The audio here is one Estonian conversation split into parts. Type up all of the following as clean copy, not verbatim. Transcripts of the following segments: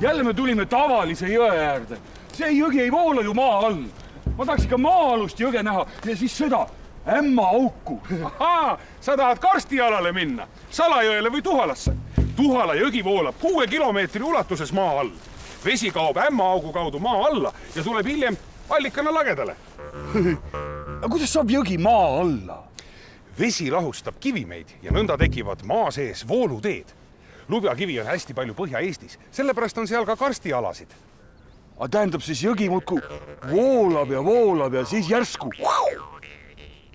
Jälle me tulime tavalise jõe äärde. See jõgi ei voola ju maa all. Ma tahaks ikka maa-alust jõge näha ja siis seda Ämmaauku. Ahaa, sa tahad Karstialale minna, Salajõele või Tuhalasse. Tuhala jõgi voolab 6 kilomeetri ulatuses maa all. Vesi kaob Ämmaaugu kaudu maa alla ja tuleb hiljem allikana lagedale. Kuidas saab jõgi maa alla? Vesi lahustab kivimeid ja nõnda tekivad maa sees vooluteed. Lubjakivi on hästi palju Põhja-Eestis, sellepärast on seal ka karstialasid. Aga tähendab siis jõgi muudkui voolab ja siis järsku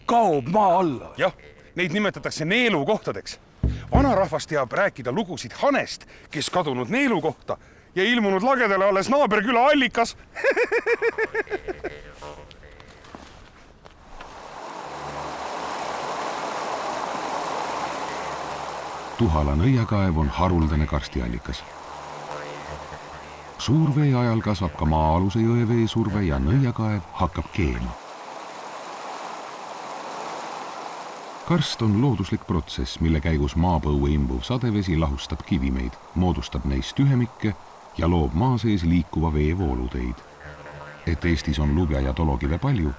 kaob maa alla. Jah, neid nimetatakse neelukohtadeks. Vanarahvas teab rääkida lugusid hanest, kes kadunud neelu kohta ja ilmunud lagedale alles naaberküla allikas. Tuhala nõiakaev on haruldane karstiallikas. Suurvee ajal kasvab ka maa-aluse jõeveesurve ja nõiakaev hakkab keema. Karst on looduslik protsess, mille käigus maapõue imbuv sadevesi lahustab kivimeid, moodustab neist tühemikke ja loob maa sees liikuva vee vooluteid. Et Eestis on lubja ja tolokive palju,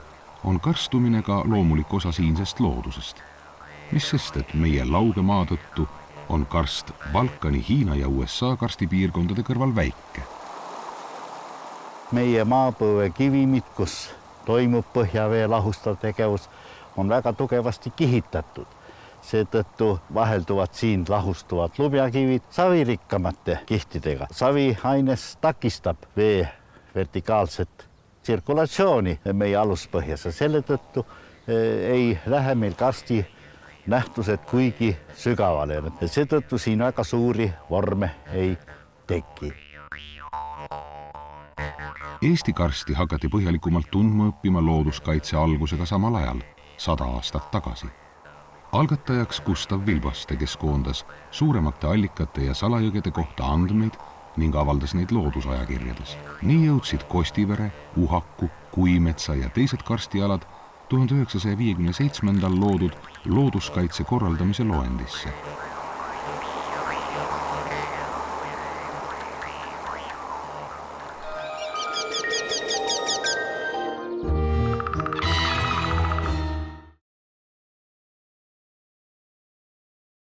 on karstumine ka loomulik osa siinsest loodusest. Mis sest, et meie lauge maa tõttu on karst Balkani, Hiina ja USA karstipiirkondade kõrval väike. Meie maapõue kivimid, kus toimub põhjavee lahustav tegevus, on väga tugevasti kihitatud. Seetõttu vahelduvad siin lahustuvad lubjakivid savirikkamate kihtidega. Saviaines takistab vee vertikaalset tsirkulatsiooni meie aluspõhjas ja selle tõttu ei lähe meil karsti nähtused kuigi sügavale. Seetõttu siin väga suuri vorme ei teki. Eesti karsti hakati põhjalikumalt tundma õppima looduskaitse algusega samal ajal, 100 aastat tagasi. Algatajaks Gustav Vilbaste, kes koondas suuremate allikate ja salajõgede kohta andmeid ning avaldas neid loodusajakirjades. Nii jõudsid Kostivere, Uhaku, Kuimetsa ja teised karstialad 1957. loodud looduskaitse korraldamise loendisse.